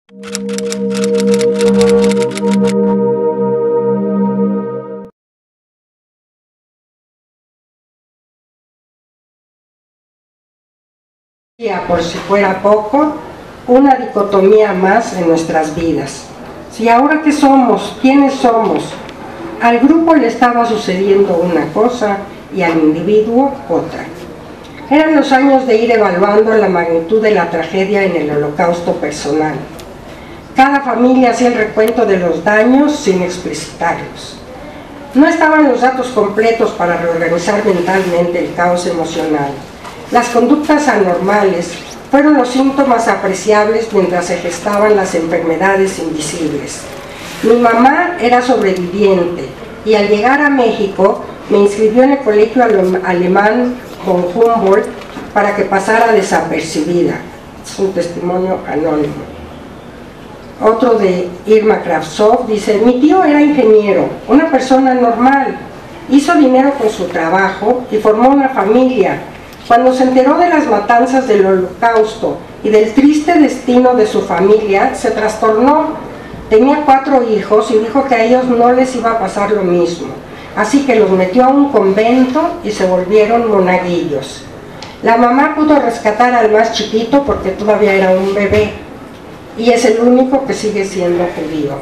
Por si fuera poco, una dicotomía más en nuestras vidas. Si ahora ¿qué somos? ¿Quiénes somos? Al grupo le estaba sucediendo una cosa y al individuo otra. Eran los años de ir evaluando la magnitud de la tragedia en el holocausto personal. Cada familia hacía el recuento de los daños sin explicitarlos. No estaban los datos completos para reorganizar mentalmente el caos emocional. Las conductas anormales fueron los síntomas apreciables mientras se gestaban las enfermedades invisibles. Mi mamá era sobreviviente y al llegar a México me inscribió en el colegio alemán von Humboldt para que pasara desapercibida. Es un testimonio anónimo. Otro de Irma Kravtsov dice: mi tío era ingeniero, una persona normal, hizo dinero con su trabajo y formó una familia. Cuando se enteró de las matanzas del Holocausto y del triste destino de su familia, se trastornó. Tenía 4 hijos y dijo que a ellos no les iba a pasar lo mismo. Así que los metió a un convento y se volvieron monaguillos. La mamá pudo rescatar al más chiquito porque todavía era un bebé y es el único que sigue siendo judío.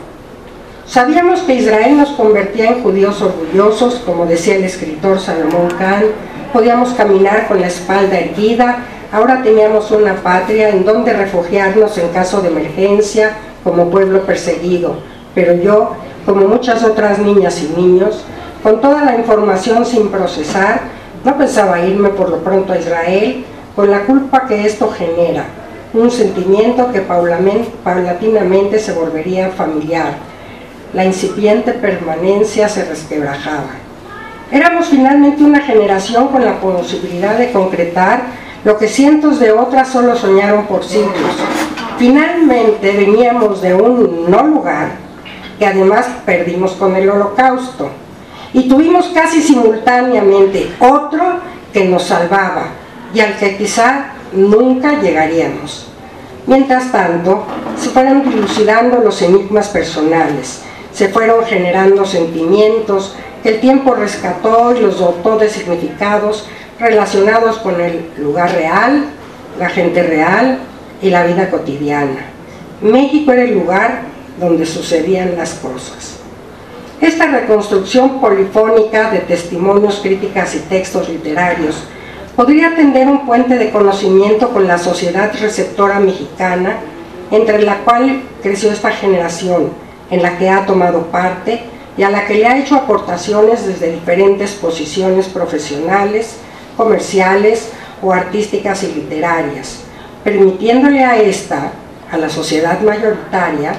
Sabíamos que Israel nos convertía en judíos orgullosos, como decía el escritor Salomón Kahn. Podíamos caminar con la espalda erguida, ahora teníamos una patria en donde refugiarnos en caso de emergencia como pueblo perseguido. Pero yo, como muchas otras niñas y niños, con toda la información sin procesar, no pensaba irme por lo pronto a Israel con la culpa que esto genera, un sentimiento que paulatinamente se volvería familiar. La incipiente permanencia se resquebrajaba. Éramos finalmente una generación con la posibilidad de concretar lo que cientos de otras solo soñaron por siglos. Finalmente veníamos de un no lugar que además perdimos con el Holocausto y tuvimos casi simultáneamente otro que nos salvaba y al que quizá nunca llegaríamos. Mientras tanto, se fueron dilucidando los enigmas personales, se fueron generando sentimientos que el tiempo rescató y los dotó de significados relacionados con el lugar real, la gente real y la vida cotidiana. México era el lugar donde sucedían las cosas. Esta reconstrucción polifónica de testimonios, críticas y textos literarios podría tender un puente de conocimiento con la sociedad receptora mexicana, entre la cual creció esta generación, en la que ha tomado parte y a la que le ha hecho aportaciones desde diferentes posiciones profesionales, comerciales o artísticas y literarias, permitiéndole a esta, a la sociedad mayoritaria,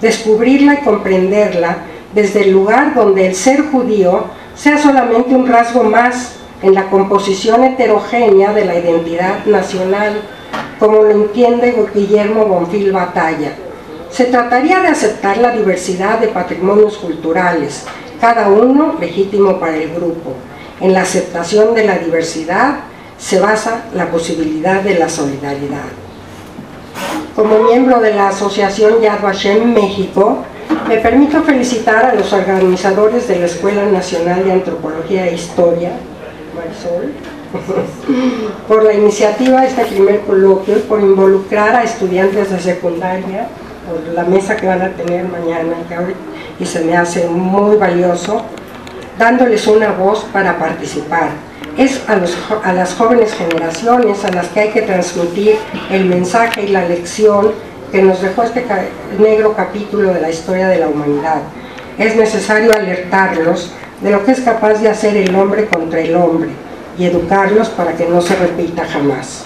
descubrirla y comprenderla desde el lugar donde el ser judío sea solamente un rasgo más en la composición heterogénea de la identidad nacional, como lo entiende Guillermo Bonfil Batalla. Se trataría de aceptar la diversidad de patrimonios culturales, cada uno legítimo para el grupo. En la aceptación de la diversidad se basa la posibilidad de la solidaridad. Como miembro de la Asociación Yad Vashem México, me permito felicitar a los organizadores de la Escuela Nacional de Antropología e Historia, Marisol, por la iniciativa de este primer coloquio y por involucrar a estudiantes de secundaria, por la mesa que van a tener mañana, y se me hace muy valioso, dándoles una voz para participar. Es a las jóvenes generaciones a las que hay que transmitir el mensaje y la lección que nos dejó este negro capítulo de la historia de la humanidad. Es necesario alertarlos de lo que es capaz de hacer el hombre contra el hombre y educarlos para que no se repita jamás.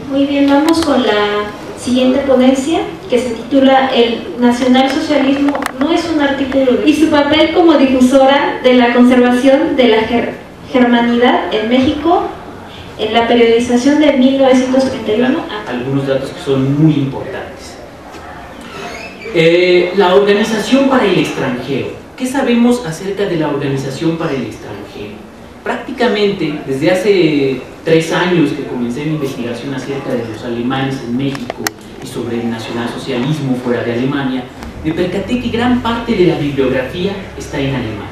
Muy bien, vamos con la siguiente ponencia, que se titula El nacionalsocialismo no es un artículo y su papel como difusora de la conservación de la germanidad en México en la periodización de 1931. Algunos datos que son muy importantes. La Organización para el Extranjero. ¿Qué sabemos acerca de la Organización para el Extranjero? Prácticamente desde hace 3 años que comencé mi investigación acerca de los alemanes en México y sobre el nacionalsocialismo fuera de Alemania, me percaté que gran parte de la bibliografía está en alemán.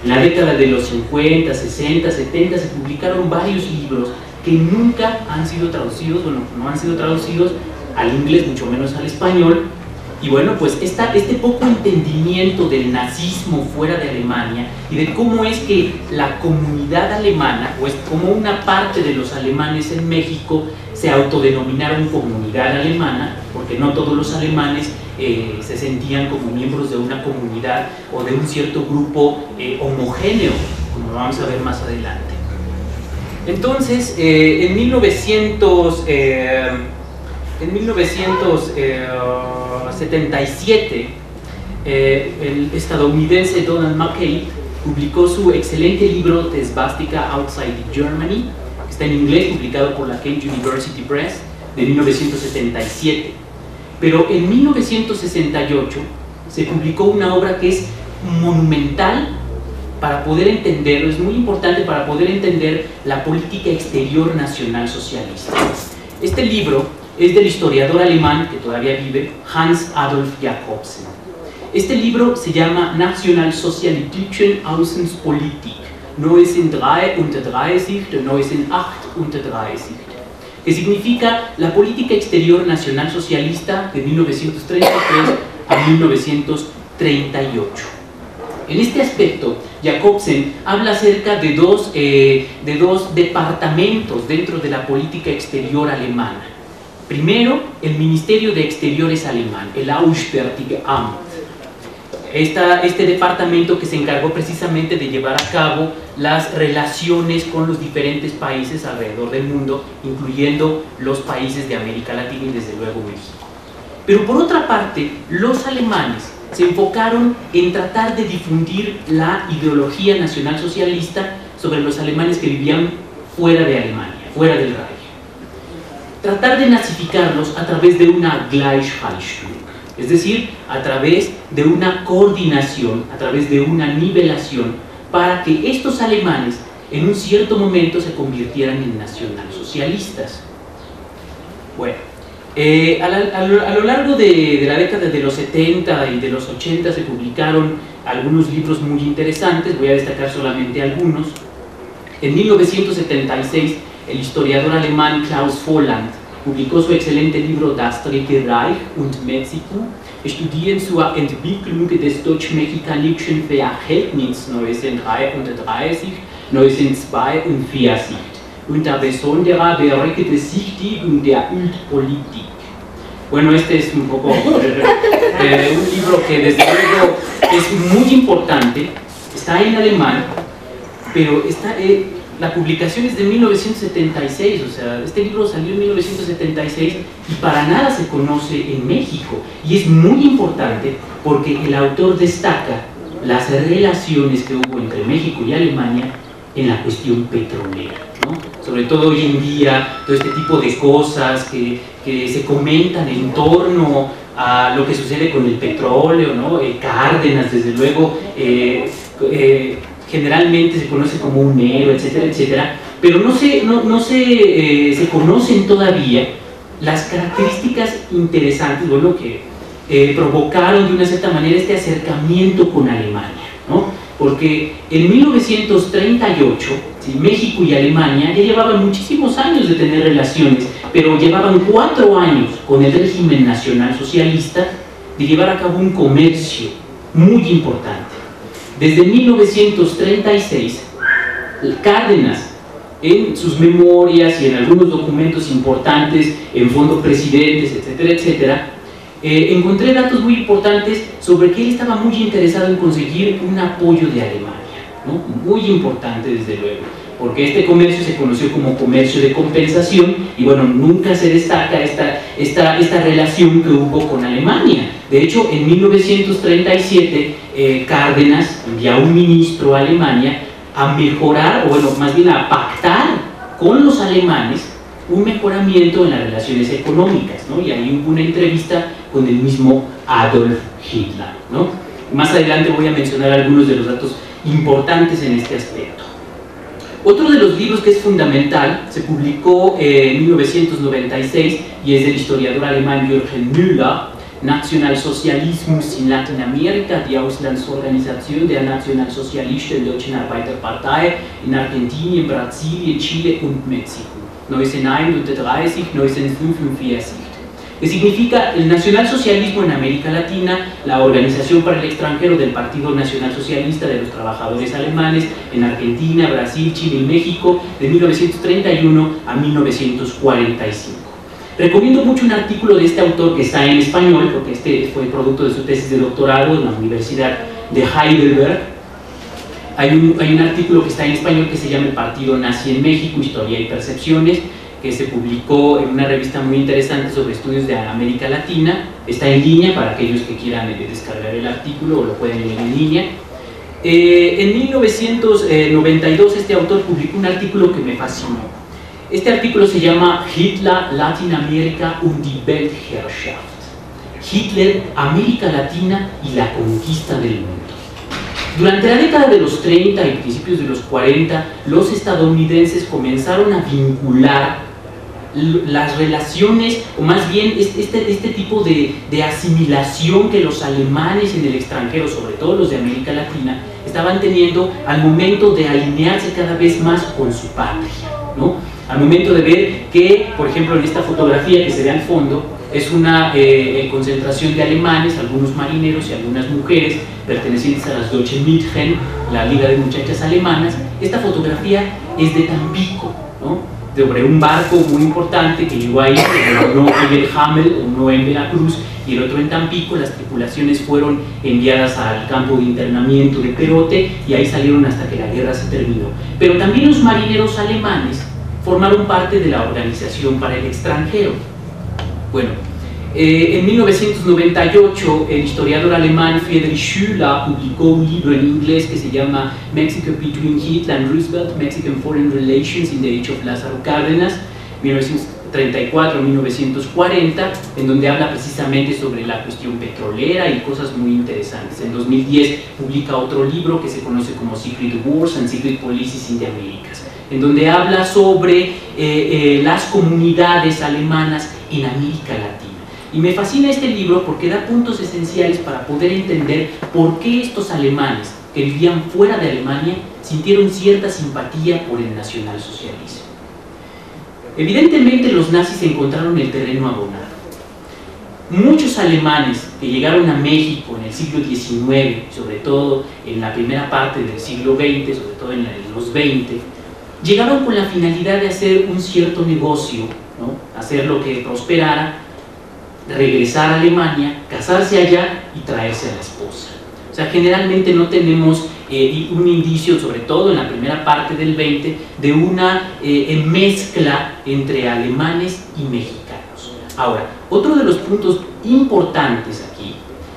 En la década de los 50, 60, 70 se publicaron varios libros que nunca han sido traducidos, bueno, no han sido traducidos al inglés, mucho menos al español. Y bueno, pues este poco entendimiento del nazismo fuera de Alemania y de cómo es que la comunidad alemana, pues como una parte de los alemanes en México se autodenominaron comunidad alemana, porque no todos los alemanes se sentían como miembros de una comunidad o de un cierto grupo homogéneo, como lo vamos a ver más adelante. Entonces, en 1977, el estadounidense Donald McKay publicó su excelente libro The Swastika Outside Germany, que está en inglés, publicado por la Kent University Press, de 1977. Pero en 1968 se publicó una obra que es monumental para poder entenderlo, es muy importante para poder entender la política exterior nacional socialista. Este libro es del historiador alemán, que todavía vive, Hans Adolf Jacobsen. Este libro se llama Nationalsozialistische Außenpolitik, 1933 de 1938, que significa la política exterior nacional socialista de 1933 a 1938. En este aspecto, Jacobsen habla acerca de dos departamentos dentro de la política exterior alemana. Primero, el Ministerio de Exteriores alemán, el Auswärtige Amt. Este departamento que se encargó precisamente de llevar a cabo las relaciones con los diferentes países alrededor del mundo, incluyendo los países de América Latina y desde luego México. Pero por otra parte, los alemanes se enfocaron en tratar de difundir la ideología nacionalsocialista sobre los alemanes que vivían fuera de Alemania, fuera del Reich. Tratar de nazificarlos a través de una Gleichschaltung, es decir, a través de una coordinación, a través de una nivelación, para que estos alemanes en un cierto momento se convirtieran en nacionalsocialistas. Bueno, a lo largo de la década de los 70 y de los 80 se publicaron algunos libros muy interesantes, voy a destacar solamente algunos. En 1976, el historiador alemán Klaus Volland publicó su excelente libro Das Dritte Reich und Mexiko, Studien zur Entwicklung des deutsch-mexikanischen Verhältnisses 1933-1942 unter besonderer Berücksichtigung der Weltpolitik. Bueno, este es un poco un libro que desde luego es muy importante, está en alemán, pero la publicación es de 1976, o sea, este libro salió en 1976 y para nada se conoce en México. Y es muy importante porque el autor destaca las relaciones que hubo entre México y Alemania en la cuestión petrolera, ¿no? Sobre todo hoy en día, todo este tipo de cosas que se comentan en torno a lo que sucede con el petróleo, ¿no? Cárdenas, desde luego, generalmente se conoce como un héroe, etcétera, etcétera, pero no se conocen todavía las características interesantes, bueno, que provocaron de una cierta manera este acercamiento con Alemania, ¿no? Porque en 1938, ¿sí?, México y Alemania ya llevaban muchísimos años de tener relaciones, pero llevaban 4 años con el régimen nacionalsocialista de llevar a cabo un comercio muy importante. Desde 1936, Cárdenas, en sus memorias y en algunos documentos importantes, en fondos presidentes, etcétera, etcétera, encontré datos muy importantes sobre que él estaba muy interesado en conseguir un apoyo de Alemania, ¿no? Muy importante desde luego, porque este comercio se conoció como comercio de compensación y bueno, nunca se destaca esta relación que hubo con Alemania. De hecho, en 1937, Cárdenas envía a un ministro a Alemania a mejorar, o bueno, más bien a pactar con los alemanes un mejoramiento en las relaciones económicas, ¿no? Y ahí hubo una entrevista con el mismo Adolf Hitler, ¿no? Más adelante voy a mencionar algunos de los datos importantes en este aspecto. Otro de los libros que es fundamental se publicó en 1996 y es del historiador alemán Jürgen Müller, Nationalsozialismus in Lateinamerika, die Auslandsorganisation der Nationalsozialisten Deutschen Arbeiterpartei in Argentinien, Brasilien, Chile und Mexiko, 1931, 1945. Que significa el nacionalsocialismo en América Latina, la organización para el extranjero del Partido Nacional Socialista de los Trabajadores Alemanes en Argentina, Brasil, Chile y México, de 1931 a 1945. Recomiendo mucho un artículo de este autor que está en español, porque este fue producto de su tesis de doctorado en la Universidad de Heidelberg. Hay un artículo que está en español que se llama El Partido Nazi en México, Historia y Percepciones, que se publicó en una revista muy interesante sobre estudios de América Latina. Está en línea para aquellos que quieran descargar el artículo o lo pueden leer en línea. En 1992 este autor publicó un artículo que me fascinó. Este artículo se llama Hitler, Latinoamérica und die Weltherrschaft. Hitler, América Latina y la conquista del mundo. Durante la década de los 30 y principios de los 40, los estadounidenses comenzaron a vincular las relaciones, o más bien este tipo de asimilación que los alemanes en el extranjero, sobre todo los de América Latina, estaban teniendo al momento de alinearse cada vez más con su patria, ¿no? Al momento de ver que, por ejemplo, en esta fotografía que se ve al fondo, es una concentración de alemanes, algunos marineros y algunas mujeres pertenecientes a las Deutsche Mädchen, la Liga de Muchachas Alemanas. Esta fotografía es de Tampico, ¿no? Sobre un barco muy importante que llegó ahí, uno en el Hamel, uno en Veracruz y el otro en Tampico. Las tripulaciones fueron enviadas al campo de internamiento de Perote y ahí salieron hasta que la guerra se terminó. Pero también los marineros alemanes formaron parte de la Organización para el Extranjero. Bueno, en 1998 el historiador alemán Friedrich Schüler publicó un libro en inglés que se llama Mexico Between Hitler and Roosevelt, Mexican Foreign Relations in the Age of Lázaro Cárdenas, 1934-1940, en donde habla precisamente sobre la cuestión petrolera y cosas muy interesantes. En 2010 publica otro libro que se conoce como Secret Wars and Secret Policies in the Americas, en donde habla sobre las comunidades alemanas en América Latina. Y me fascina este libro porque da puntos esenciales para poder entender por qué estos alemanes que vivían fuera de Alemania sintieron cierta simpatía por el nacionalsocialismo. Evidentemente los nazis encontraron el terreno abonado. Muchos alemanes que llegaron a México en el siglo XIX, sobre todo en la primera parte del siglo XX, sobre todo en los 20, llegaron con la finalidad de hacer un cierto negocio, ¿no? Hacer lo que prosperara, regresar a Alemania, casarse allá y traerse a la esposa. O sea, generalmente no tenemos un indicio, sobre todo en la primera parte del 20, de una mezcla entre alemanes y mexicanos. Ahora, otro de los puntos importantes aquí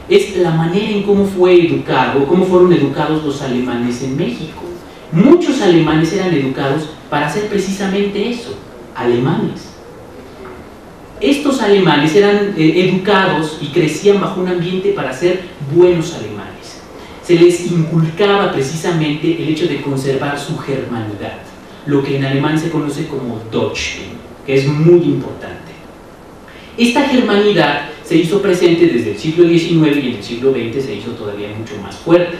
es la manera en cómo fue educado, cómo fueron educados los alemanes en México. Muchos alemanes eran educados para hacer precisamente eso, alemanes. Estos alemanes eran educados y crecían bajo un ambiente para ser buenos alemanes. Se les inculcaba precisamente el hecho de conservar su germanidad, lo que en alemán se conoce como Deutschtum, que es muy importante. Esta germanidad se hizo presente desde el siglo XIX y en el siglo XX se hizo todavía mucho más fuerte.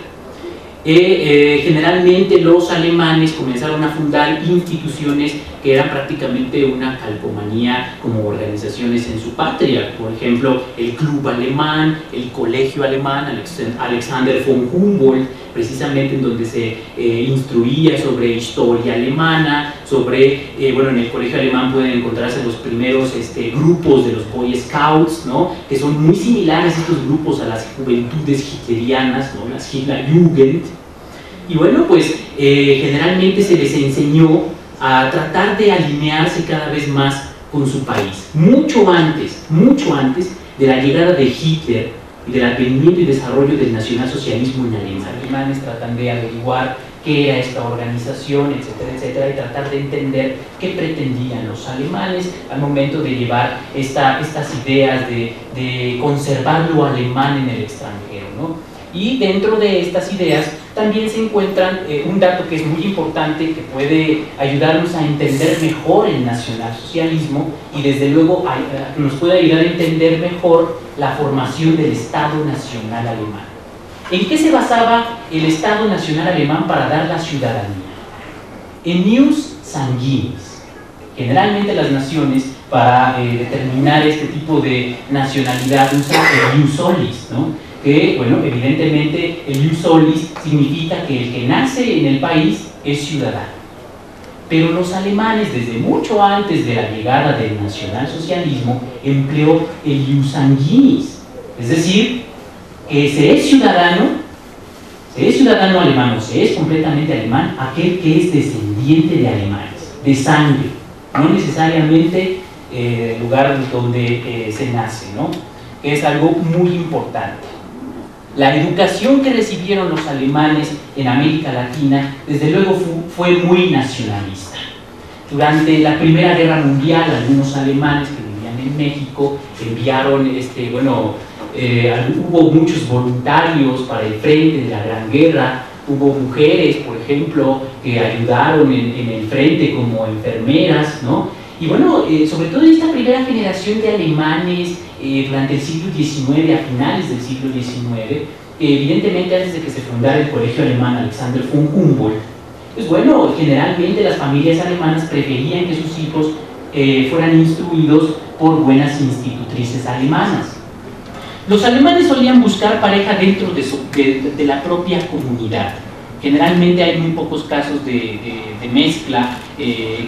Generalmente los alemanes comenzaron a fundar instituciones que eran prácticamente una calcomanía como organizaciones en su patria. Por ejemplo, el Club Alemán, el Colegio Alemán, Alexander von Humboldt, precisamente en donde se instruía sobre historia alemana, sobre, bueno, en el Colegio Alemán pueden encontrarse los primeros grupos de los Boy Scouts, ¿no? Que son muy similares estos grupos a las juventudes hitlerianas, ¿no? Las Hitlerjugend. Y bueno, pues generalmente se les enseñó a tratar de alinearse cada vez más con su país, mucho antes de la llegada de Hitler y del advenimiento y desarrollo del nacionalsocialismo en Alemania. Los alemanes tratan de averiguar qué era esta organización, etcétera, etcétera, y tratar de entender qué pretendían los alemanes al momento de llevar estas ideas de conservar lo alemán en el extranjero, ¿no? Y dentro de estas ideas también se encuentran un dato que es muy importante, que puede ayudarnos a entender mejor el nacionalsocialismo y desde luego nos puede ayudar a entender mejor la formación del Estado Nacional Alemán. ¿En qué se basaba el Estado Nacional Alemán para dar la ciudadanía? En ius sanguinis. Generalmente las naciones, para determinar este tipo de nacionalidad, usan el ius solis, ¿no? Que, bueno, evidentemente el ius solis significa que el que nace en el país es ciudadano. Pero los alemanes, desde mucho antes de la llegada del nacionalsocialismo, empleó el ius sanguinis, es decir, que se es ciudadano alemán o se es completamente alemán aquel que es descendiente de alemanes, de sangre, no necesariamente el lugar donde se nace, ¿no? Que es algo muy importante. La educación que recibieron los alemanes en América Latina, desde luego, fue muy nacionalista. Durante la Primera Guerra Mundial, algunos alemanes que vivían en México enviaron, hubo muchos voluntarios para el frente de la Gran Guerra, hubo mujeres, por ejemplo, que ayudaron en el frente como enfermeras, ¿no? Y bueno, sobre todo esta primera generación de alemanes durante el siglo XIX, a finales del siglo XIX, evidentemente antes de que se fundara el colegio alemán Alexander von Humboldt, pues bueno, generalmente las familias alemanas preferían que sus hijos fueran instruidos por buenas institutrices alemanas. Los alemanes solían buscar pareja dentro de la propia comunidad. Generalmente hay muy pocos casos de mezcla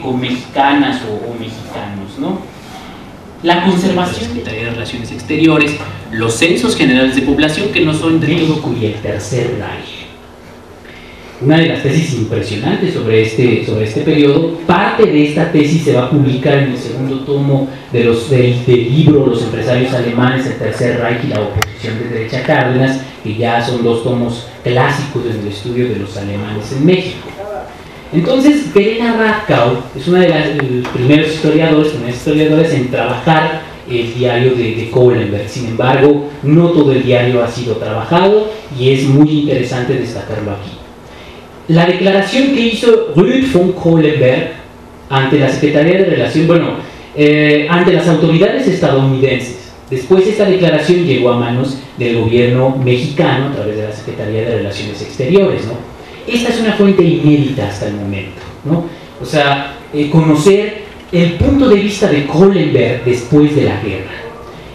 con mexicanas o mexicanos, ¿no? La conservación de las relaciones exteriores, los censos generales de población, que no son de México y el Tercer Reich. Una de las tesis impresionantes sobre este periodo, parte de esta tesis se va a publicar en el segundo tomo del libro Los empresarios alemanes, el Tercer Reich y la oposición de derecha Cárdenas, que ya son dos tomos clásicos en el estudio de los alemanes en México. Entonces, Verena Radkau es una de los primeros historiadores en trabajar el diario de Kohlenberg. Sin embargo, no todo el diario ha sido trabajado y es muy interesante destacarlo aquí. La declaración que hizo Ruth von Kohlenberg ante la Secretaría de Relación, ante las autoridades estadounidenses. Después esta declaración llegó a manos del gobierno mexicano a través de la Secretaría de Relaciones Exteriores, ¿no? Esta es una fuente inédita hasta el momento, ¿no? O sea, conocer el punto de vista de Kohlenberg después de la guerra.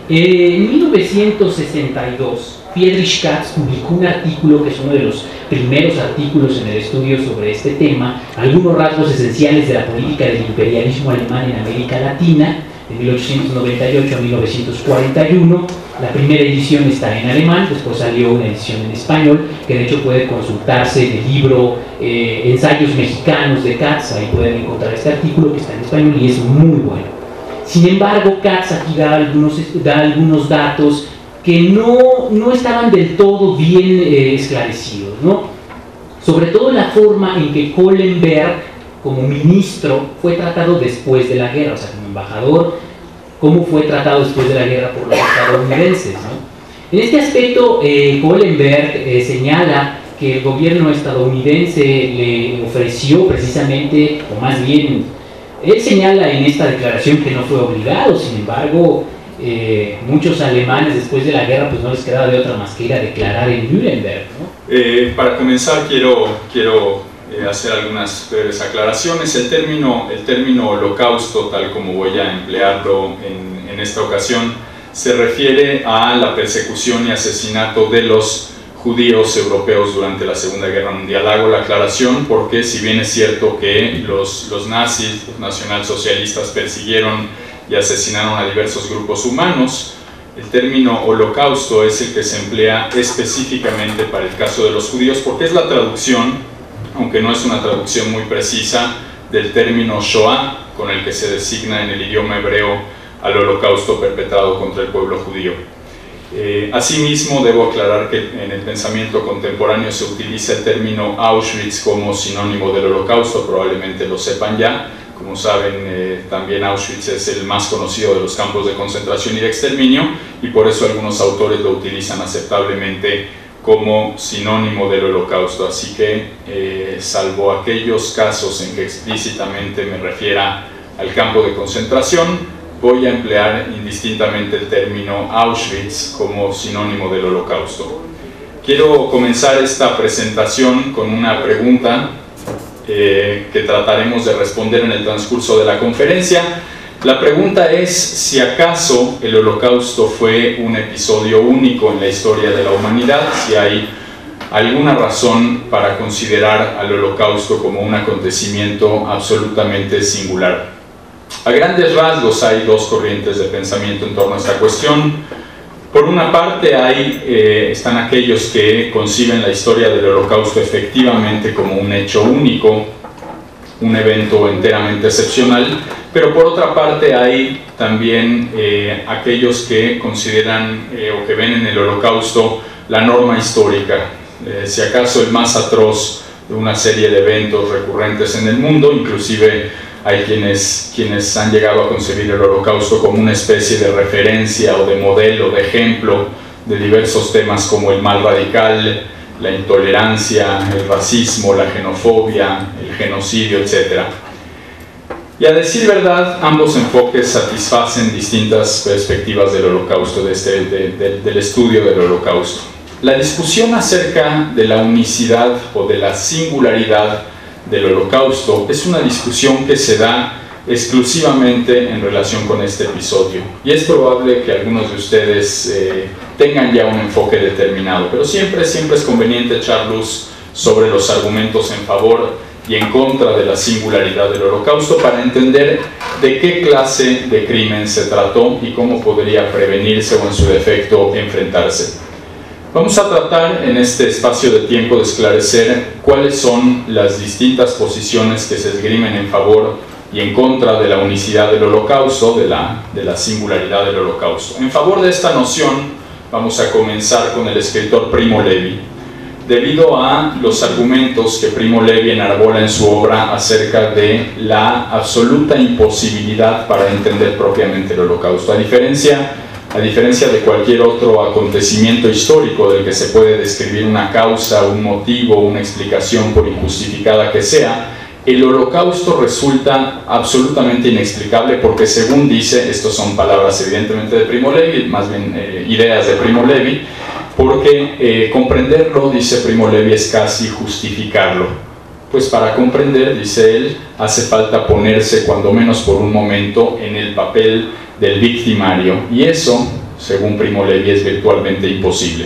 En 1962, Friedrich Katz publicó un artículo que es uno de los primeros artículos en el estudio sobre este tema, algunos rasgos esenciales de la política del imperialismo alemán en América Latina, de 1898 a 1941. La primera edición está en alemán, después salió una edición en español, que de hecho puede consultarse en el libro Ensayos Mexicanos de Katz, ahí pueden encontrar este artículo que está en español y es muy bueno. Sin embargo, Katz aquí da algunos datos que no estaban del todo bien esclarecidos, ¿no? Sobre todo la forma en que Kohlenberg, como ministro, fue tratado después de la guerra, o sea, como embajador, cómo fue tratado después de la guerra por los estadounidenses, ¿no? En este aspecto, Kohlenberg señala que el gobierno estadounidense le ofreció precisamente, o más bien, él señala en esta declaración que no fue obligado, sin embargo, muchos alemanes después de la guerra pues no les quedaba de otra más que ir a declarar en Nuremberg, ¿no? Para comenzar quiero hacer algunas breves aclaraciones. El término holocausto, tal como voy a emplearlo en esta ocasión, se refiere a la persecución y asesinato de los judíos europeos durante la Segunda Guerra Mundial. Hago la aclaración porque si bien es cierto que los nazis, los nacionalsocialistas persiguieron y asesinaron a diversos grupos humanos, el término holocausto es el que se emplea específicamente para el caso de los judíos porque es la traducción, aunque no es una traducción muy precisa, del término Shoah, con el que se designa en el idioma hebreo al holocausto perpetrado contra el pueblo judío. Asimismo, debo aclarar que en el pensamiento contemporáneo se utiliza el término Auschwitz como sinónimo del Holocausto, probablemente lo sepan ya. Como saben, también Auschwitz es el más conocido de los campos de concentración y de exterminio, y por eso algunos autores lo utilizan aceptablemente como sinónimo del Holocausto. Así que, salvo aquellos casos en que explícitamente me refiera al campo de concentración, voy a emplear indistintamente el término Auschwitz como sinónimo del Holocausto. Quiero comenzar esta presentación con una pregunta que trataremos de responder en el transcurso de la conferencia. La pregunta es si acaso el Holocausto fue un episodio único en la historia de la humanidad, si hay alguna razón para considerar al Holocausto como un acontecimiento absolutamente singular. A grandes rasgos hay dos corrientes de pensamiento en torno a esta cuestión. Por una parte están aquellos que conciben la historia del Holocausto efectivamente como un hecho único, un evento enteramente excepcional, pero por otra parte hay también aquellos que consideran o que ven en el Holocausto la norma histórica, si acaso el más atroz de una serie de eventos recurrentes en el mundo. Inclusive hay quienes han llegado a concebir el Holocausto como una especie de referencia o de modelo, de ejemplo de diversos temas como el mal radical, la intolerancia, el racismo, la xenofobia, el genocidio, etc. Y a decir verdad, ambos enfoques satisfacen distintas perspectivas del Holocausto, del estudio del Holocausto. La discusión acerca de la unicidad o de la singularidad del Holocausto es una discusión que se da exclusivamente en relación con este episodio, y es probable que algunos de ustedes tengan ya un enfoque determinado, pero siempre es conveniente echar luz sobre los argumentos en favor y en contra de la singularidad del Holocausto para entender de qué clase de crimen se trató y cómo podría prevenirse o en su defecto enfrentarse. Vamos a tratar en este espacio de tiempo de esclarecer cuáles son las distintas posiciones que se esgrimen en favor y en contra de la unicidad del Holocausto, de la singularidad del Holocausto. En favor de esta noción vamos a comenzar con el escritor Primo Levi, debido a los argumentos que Primo Levi enarbola en su obra acerca de la absoluta imposibilidad para entender propiamente el Holocausto. A diferencia de cualquier otro acontecimiento histórico del que se puede describir una causa, un motivo, una explicación por injustificada que sea, el Holocausto resulta absolutamente inexplicable porque, según dice, estas son palabras evidentemente de Primo Levi, más bien ideas de Primo Levi, porque comprenderlo, dice Primo Levi, es casi justificarlo. Pues para comprender, dice él, hace falta ponerse cuando menos por un momento en el papel del victimario, y eso, según Primo Levi, es virtualmente imposible.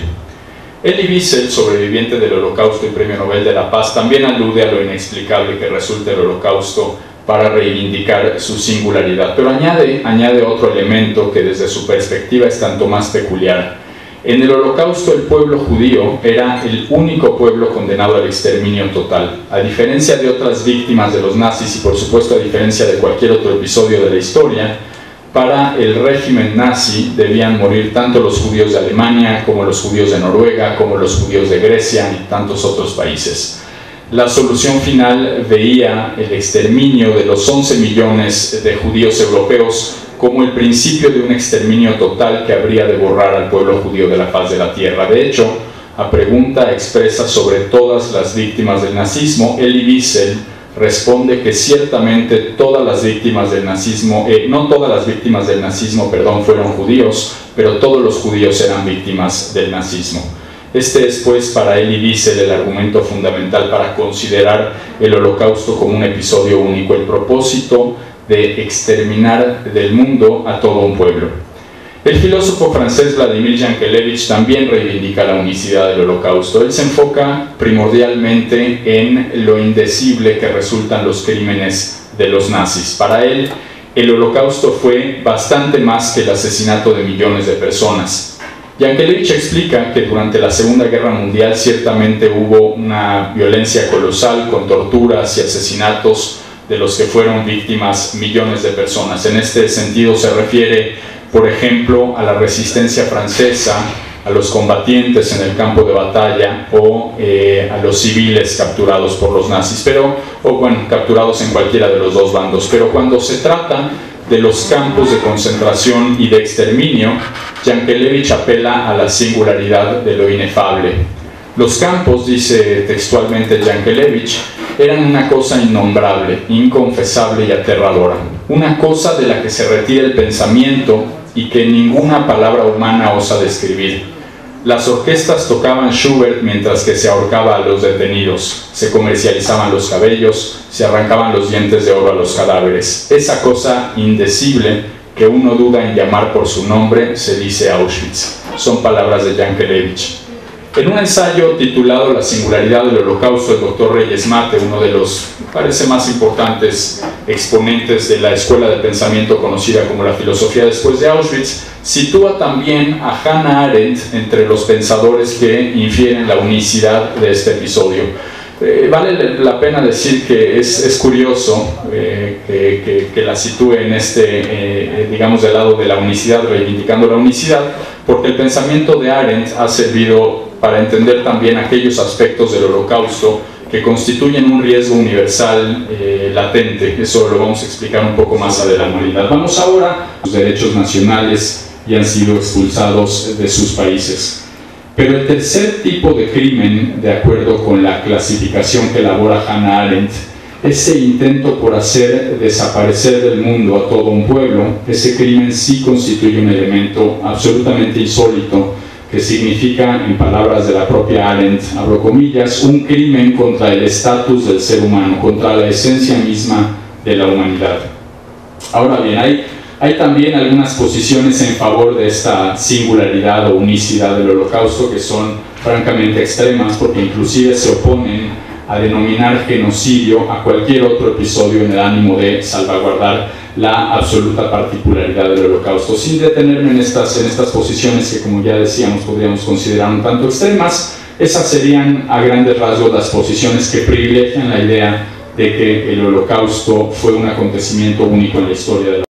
Elie Wiesel, sobreviviente del Holocausto y Premio Nobel de la Paz, también alude a lo inexplicable que resulta el Holocausto para reivindicar su singularidad, pero añade otro elemento que desde su perspectiva es tanto más peculiar. En el Holocausto el pueblo judío era el único pueblo condenado al exterminio total. A diferencia de otras víctimas de los nazis y por supuesto a diferencia de cualquier otro episodio de la historia, para el régimen nazi debían morir tanto los judíos de Alemania como los judíos de Noruega, como los judíos de Grecia y tantos otros países. La solución final veía el exterminio de los 11 millones de judíos europeos como el principio de un exterminio total que habría de borrar al pueblo judío de la faz de la tierra. De hecho, a pregunta expresa sobre todas las víctimas del nazismo, Elie Wiesel responde que ciertamente todas las víctimas del nazismo, no todas las víctimas del nazismo, fueron judíos, pero todos los judíos eran víctimas del nazismo. Este es, pues, para Elie Wiesel el argumento fundamental para considerar el Holocausto como un episodio único, el propósito de exterminar del mundo a todo un pueblo. El filósofo francés Vladimir Yankelevich también reivindica la unicidad del Holocausto. Él se enfoca primordialmente en lo indecible que resultan los crímenes de los nazis. Para él, el Holocausto fue bastante más que el asesinato de millones de personas. Yankelevich explica que durante la Segunda Guerra Mundial ciertamente hubo una violencia colosal con torturas y asesinatos de los que fueron víctimas millones de personas. En este sentido se refiere por ejemplo, a la resistencia francesa, a los combatientes en el campo de batalla o a los civiles capturados por los nazis, capturados en cualquiera de los dos bandos. Pero cuando se trata de los campos de concentración y de exterminio, Yankelevich apela a la singularidad de lo inefable. Los campos, dice textualmente Yankelevich, eran una cosa innombrable, inconfesable y aterradora, una cosa de la que se retira el pensamiento y que ninguna palabra humana osa describir. Las orquestas tocaban Schubert mientras que se ahorcaba a los detenidos, se comercializaban los cabellos, se arrancaban los dientes de oro a los cadáveres. Esa cosa indecible que uno duda en llamar por su nombre se dice Auschwitz. Son palabras de Yankelevich. En un ensayo titulado La singularidad del Holocausto, el doctor Reyes Mate, uno de los, parece, más importantes exponentes de la escuela de pensamiento conocida como la filosofía después de Auschwitz, sitúa también a Hannah Arendt entre los pensadores que infieren la unicidad de este episodio. Vale la pena decir que es curioso que la sitúe en digamos, del lado de la unicidad, reivindicando la unicidad, porque el pensamiento de Arendt ha servido para entender también aquellos aspectos del Holocausto que constituyen un riesgo universal latente. Eso lo vamos a explicar un poco más adelante. Vamos ahora a los derechos nacionales y han sido expulsados de sus países. Pero el tercer tipo de crimen, de acuerdo con la clasificación que elabora Hannah Arendt, ese intento por hacer desaparecer del mundo a todo un pueblo, ese crimen sí constituye un elemento absolutamente insólito, que significa, en palabras de la propia Arendt, abro comillas, un crimen contra el estatus del ser humano, contra la esencia misma de la humanidad. Ahora bien, hay también algunas posiciones en favor de esta singularidad o unicidad del Holocausto que son francamente extremas, porque inclusive se oponen a denominar genocidio a cualquier otro episodio en el ánimo de salvaguardar la absoluta particularidad del Holocausto. Sin detenerme en estas posiciones que, como ya decíamos, podríamos considerar un tanto extremas, esas serían a grandes rasgos las posiciones que privilegian la idea de que el Holocausto fue un acontecimiento único en la historia de la